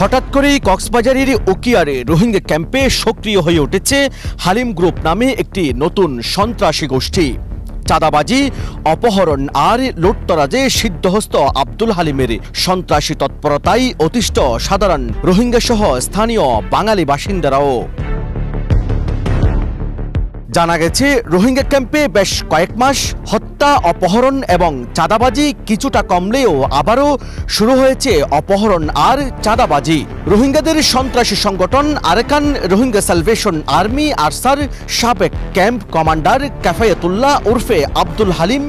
হঠাৎ করেই কক্সবাজারের উকিয়ারে রোহিঙ্গা ক্যাম্পে সক্রিয় হয়ে উঠেছে হালিম গ্রুপ নামে একটি নতুন সন্ত্রাসী গোষ্ঠী। চাঁদাবাজি, অপহরণ আর লুটতরাজে সিদ্ধহস্ত আব্দুল হালিমের সন্ত্রাসী তৎপরতায় অতিষ্ঠ সাধারণ রোহিঙ্গা সহ স্থানীয় বাঙালি বাসিন্দারাও। জানা গেছে রোহিঙ্গা ক্যাম্পে বেশ কয়েক মাস হত্যা, অপহরণ এবং চাঁদাবাজি কিছুটা কমলেও আবারও শুরু হয়েছে অপহরণ আর চাঁদাবাজি। রোহিঙ্গাদের সন্ত্রাসী সংগঠন Arakan Rohingya salvation army Archer সাবেক ক্যাম্প কমান্ডার কাফায়াতুল্লাহ উর্ফে আব্দুল হালিম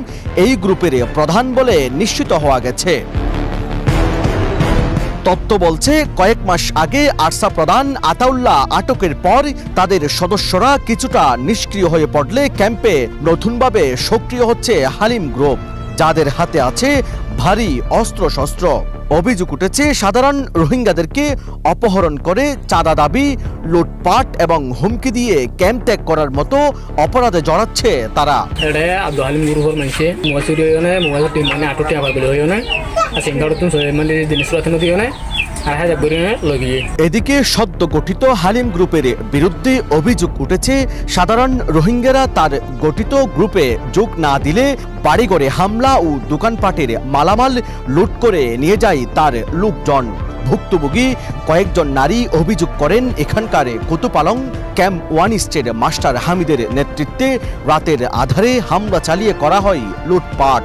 এই গ্রুপের প্রধান বলে নিশ্চিত হওয়া গেছে। তথ্য বলছে কয়েক মাস আগে আরসা প্রধান আতাউল্লাহ আটকের পর তাদের সদস্যরা কিছুটা নিষ্ক্রিয় হয়ে পড়লে ক্যাম্পে নতুনভাবে সক্রিয় হচ্ছে হালিম গ্রুপ, যাদের হাতে আছে ভারী অস্ত্রশস্ত্র। অভিযোগ উঠেছে সাধারণ রোহিঙ্গাদেরকে অপহরণ করে চাঁদা দাবি, লুটপাট এবং হুমকি দিয়ে ক্যাম্প ত্যাগ করার মতো অপরাধে জড়াচ্ছে তারা। এদিকে সদ্য গঠিত হালিম গ্রুপের বিরুদ্ধে অভিযোগ উঠেছে সাধারণ রোহিঙ্গারা তার গঠিত গ্রুপে যোগ না দিলে বাড়িঘরে হামলা ও দোকানপাটের মালামাল লুট করে নিয়ে যায় তার লোকজন। ভুক্তভোগী কয়েকজন নারী অভিযোগ করেন এখানকার কুতুপালং ক্যাম্প 1 স্টের মাস্টার হামিদের নেতৃত্বে রাতের আধারে হামলা চালিয়ে করা হয় লুটপাট।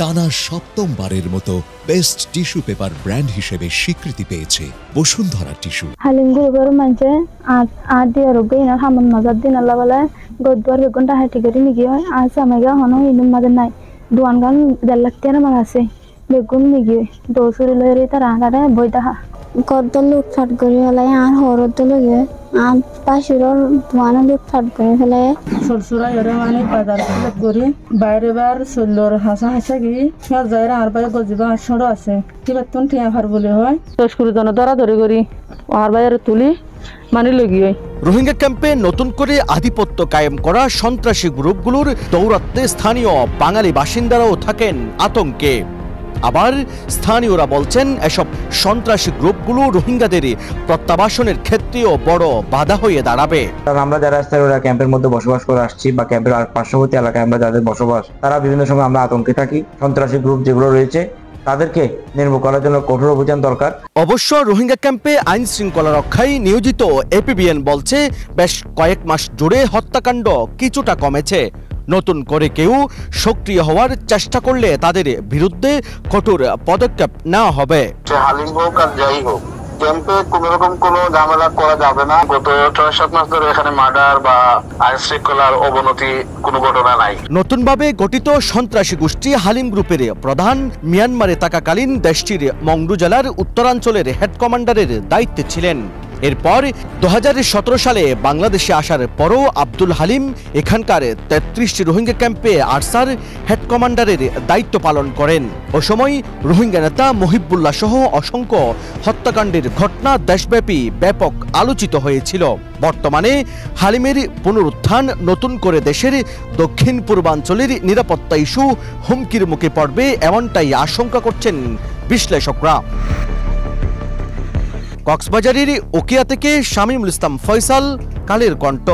টানা সপ্তমবারের মতো বেস্ট টিস্যু পেপার ব্র্যান্ড হিসেবে স্বীকৃতি পেয়েছে বসুন্ধরা টিস্যু। হালিম গ্রুপের মাঝে আট দিয়ে রোগে হামন নজর দিন আল্লাহ বলে গদ্বার বেগুনটা হাঁটি করে নিগি হয় আজ আমাকে হনো ইনুম মাঝে নাই দুয়ান গান 1.5 লাখ টাকা আমার আছে বেগুন নিগি দোসুরি লয়ে তার আনারে বইটা গদ্দ লুটফাট করে হলে আর হরদ লগে আর পাশুরর দুয়ানা লুটফাট করে ফেলে সরসুরা এরে মানে বাজার করে বাইরে বার সল্লোর হাসা হাসা গিয়ে সব জায়গা আর বাইরে গজিবা 800 আছে কিবা তুন টিয়া ভার বলে হয় তস্করি জন ধরা ধরে করি আর বাইরে তুলি মানে লগি হয়। রোহিঙ্গা ক্যাম্পে নতুন করে আধিপত্য কায়েম করা সন্ত্রাসী গ্রুপগুলোর দৌরাত্মে স্থানীয় বাঙালি বাসিন্দারাও থাকেন আতঙ্কে। আবার স্থানীয়রা বলছেন এসব সন্ত্রাসী গ্রুপগুলো রোহিঙ্গাদের প্রত্যাবাসনের ক্ষেত্রেও বড় বাধা হয়ে দাঁড়াবে। আমরা যারা স্থানীয়রা ক্যাম্পের মধ্যে বসবাস করে আসছি বা ক্যাম্পের পার্শ্ববর্তী এলাকায় আমরা যাদের বসবাস, তারা বিভিন্ন সময় আমরা আতঙ্কে থাকি। সন্ত্রাসী গ্রুপ যেগুলো রয়েছে তাদেরকে নির্মূল করার জন্য কঠোর অভিযান দরকার। অবশ্য রোহিঙ্গা ক্যাম্পে আইন শৃঙ্খলা রক্ষায় নিয়োজিত এপিবিএন বলছে বেশ কয়েক মাস জুড়ে হত্যাকাণ্ড কিছুটা কমেছে। নতুন করে কেউ সক্রিয় হওয়ার চেষ্টা করলে তাদের বিরুদ্ধে কঠোর পদক্ষেপ নেওয়া হবে। হালিম হোক আর যাই হোক, ক্যাম্পে কোন রকম কোনো ঝামেলা করা যাবে না। গত 6-7 মাস ধরে এখানে মার্ডার বা আইন শৃঙ্খলার অবনতি কোনো ঘটনা নাই। নতুনভাবে গঠিত সন্ত্রাসী গোষ্ঠী হালিম গ্রুপের প্রধান মিয়ানমারে থাকাকালীন দেশটির মংডু জেলার উত্তরাঞ্চলের হেড কমান্ডারের দায়িত্বে ছিলেন। এরপর 2017 সালে বাংলাদেশে আসার পরও আব্দুল হালিম এখানকার 33টি রোহিঙ্গা ক্যাম্পে আরসার হেড কমান্ডারের দায়িত্ব পালন করেন। ও সময় রোহিঙ্গা নেতা মহিবুল্লাহ সহ অসংখ্য হত্যাকাণ্ডের ঘটনা দেশব্যাপী ব্যাপক আলোচিত হয়েছিল। বর্তমানে হালিমের পুনরুত্থান নতুন করে দেশের দক্ষিণ পূর্বাঞ্চলের নিরাপত্তা ইস্যু হুমকির মুখে পড়বে এমনটাই আশঙ্কা করছেন বিশ্লেষকরা। কক্সবাজারের উকিয়া থেকে শামীমুল ইসলাম ফয়সাল, কালের কণ্ঠ।